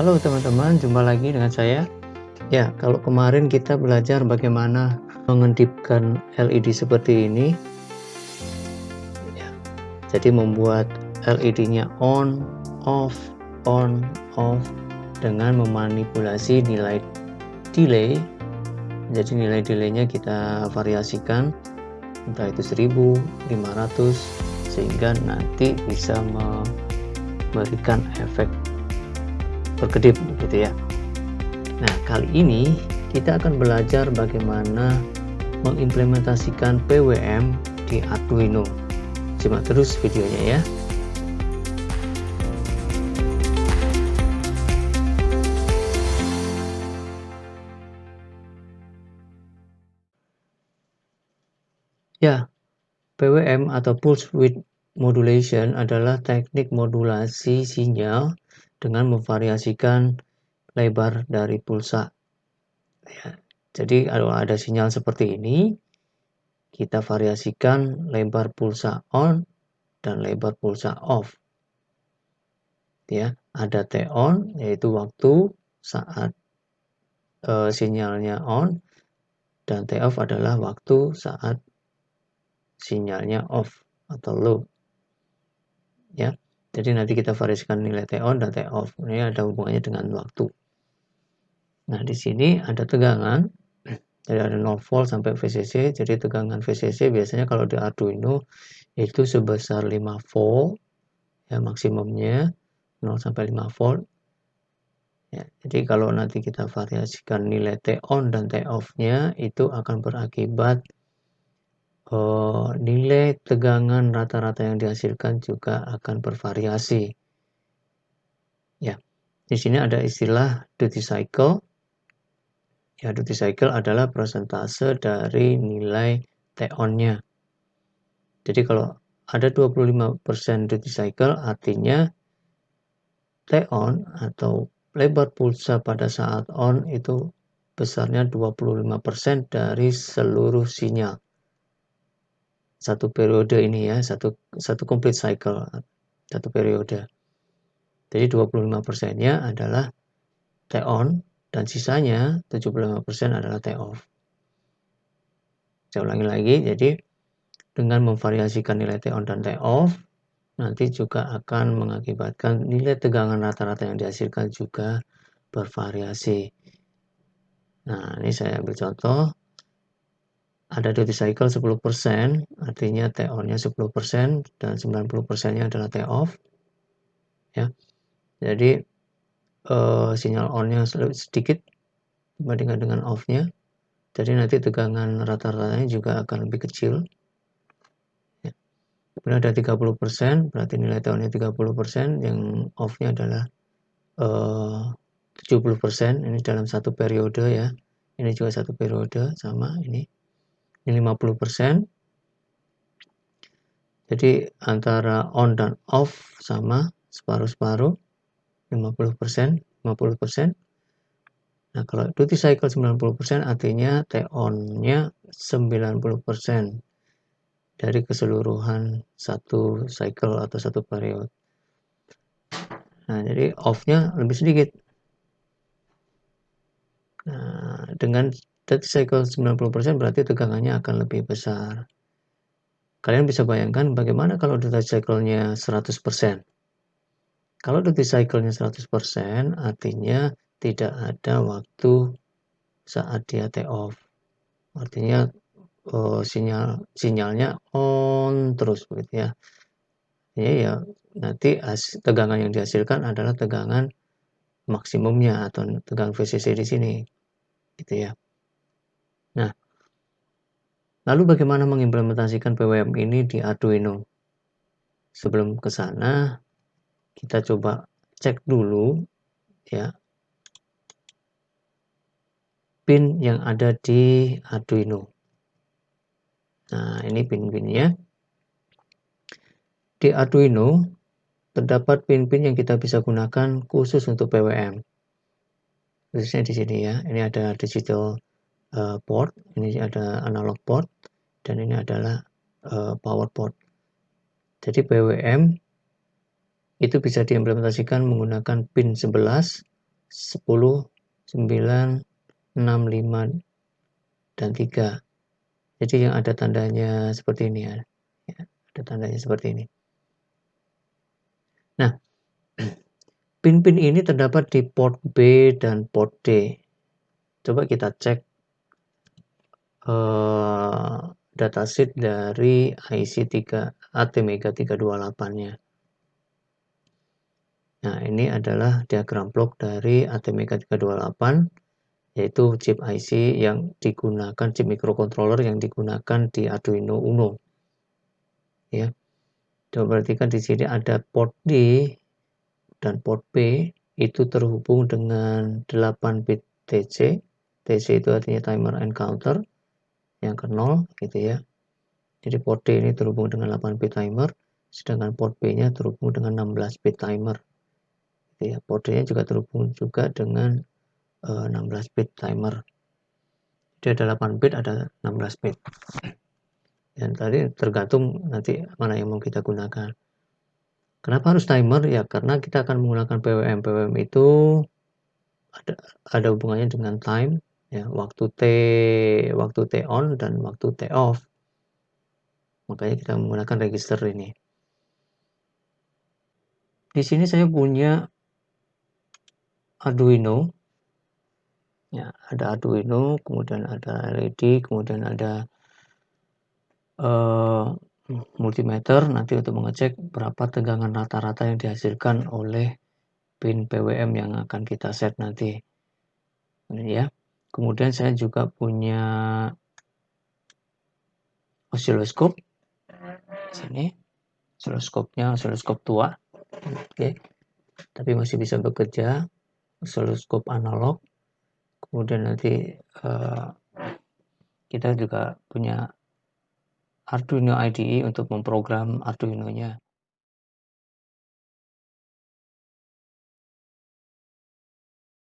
Halo teman-teman, jumpa lagi dengan saya. Ya, kalau kemarin kita belajar bagaimana mengedipkan LED seperti ini, ya, jadi membuat LED-nya on, off, dengan memanipulasi nilai delay. Jadi nilai delay-nya kita variasikan, entah itu 1000, 500, sehingga nanti bisa memberikan efek berkedip gitu ya. Nah, kali ini kita akan belajar bagaimana mengimplementasikan PWM di Arduino. Simak terus videonya ya. Ya, PWM atau Pulse Width Modulation adalah teknik modulasi sinyal dengan memvariasikan lebar dari pulsa. Ya, jadi kalau ada sinyal seperti ini, kita variasikan lebar pulsa on dan lebar pulsa off. Ya, ada T-on yaitu waktu saat sinyalnya on, dan T-off adalah waktu saat sinyalnya off atau low. Ya, jadi nanti kita variasikan nilai T-on dan T-off. Ini ada hubungannya dengan waktu. Nah, di sini ada tegangan. Jadi ada 0 volt sampai VCC. Jadi tegangan VCC biasanya kalau di Arduino itu sebesar 5 volt ya, maksimumnya 0 sampai 5 volt. Ya, jadi kalau nanti kita variasikan nilai T-on dan T-off-nya itu akan berakibat nilai tegangan rata-rata yang dihasilkan juga akan bervariasi. Ya, di sini ada istilah duty cycle. Ya, duty cycle adalah persentase dari nilai T-on-nya. Jadi kalau ada 25% duty cycle artinya T-on atau lebar pulsa pada saat on itu besarnya 25% dari seluruh sinyal. Satu periode ini ya, satu complete cycle, satu periode. Jadi 25%-nya adalah T-on dan sisanya 75% adalah T-off. Saya ulangi lagi, jadi dengan memvariasikan nilai T-on dan T-off, nanti juga akan mengakibatkan nilai tegangan rata-rata yang dihasilkan juga bervariasi. Nah, ini saya ambil contoh. Ada duty cycle 10%, artinya T-on-nya 10% dan 90%-nya adalah T-off. Ya. Jadi sinyal on-nya sedikit dibandingkan dengan off-nya. Jadi nanti tegangan rata-ratanya juga akan lebih kecil. Ya. Kemudian ada 30%, berarti nilai T-on-nya 30%, yang off-nya adalah 70%. Ini dalam satu periode ya. Ini juga satu periode sama ini. Ini 50%. Jadi antara on dan off sama separuh-separuh, 50%, 50%. Nah, kalau duty cycle 90% artinya T-on-nya 90% dari keseluruhan satu cycle atau satu periode. Nah, jadi off-nya lebih sedikit. Nah, dengan duty cycle 90% berarti tegangannya akan lebih besar. Kalian bisa bayangkan bagaimana kalau duty cycle-nya 100%. Kalau duty cycle-nya 100%, artinya tidak ada waktu saat dia T-off. Artinya sinyalnya on terus begitu ya. Ya, nanti tegangan yang dihasilkan adalah tegangan maksimumnya atau tegangan VCC di sini. Gitu ya. Nah, lalu bagaimana mengimplementasikan PWM ini di Arduino? Sebelum ke sana, kita coba cek dulu ya pin yang ada di Arduino. Nah, ini pin-pinnya. Di Arduino terdapat pin-pin yang kita bisa gunakan khusus untuk PWM. Khususnya di sini ya. Ini ada digital port, ini ada analog port, dan ini adalah power port. Jadi PWM itu bisa diimplementasikan menggunakan pin 11, 10, 9, 6, 5, dan 3. Jadi yang ada tandanya seperti ini ya. Ada tandanya seperti ini. Nah, pin-pin ini terdapat di port B dan port D. Coba kita cek datasheet dari IC3 ATmega 328-nya. Nah, ini adalah diagram blok dari ATmega 328, yaitu chip IC yang digunakan, chip microcontroller yang digunakan di Arduino Uno. Ya. Coba perhatikan di sini ada port D dan port B itu terhubung dengan 8 bit TC. TC itu artinya timer and counter yang ke 0 gitu ya. Jadi port D ini terhubung dengan 8 bit timer, sedangkan port B-nya terhubung dengan 16 bit timer. Gitu ya. Port D-nya juga terhubung juga dengan 16 bit timer. Jadi ada 8 bit, ada 16 bit. Dan tadi tergantung nanti mana yang mau kita gunakan. Kenapa harus timer? Ya karena kita akan menggunakan PWM. PWM itu ada hubungannya dengan time, ya, waktu T on dan waktu T off. Makanya kita menggunakan register ini. Di sini saya punya Arduino. Ya, ada Arduino, kemudian ada LED, kemudian ada multimeter nanti untuk mengecek berapa tegangan rata-rata yang dihasilkan oleh pin PWM yang akan kita set nanti. Ya. Kemudian saya juga punya osiloskop. Sini. Osiloskop tua. Oke. Tapi masih bisa bekerja. Osiloskop analog. Kemudian nanti kita juga punya Arduino IDE untuk memprogram Arduino-nya.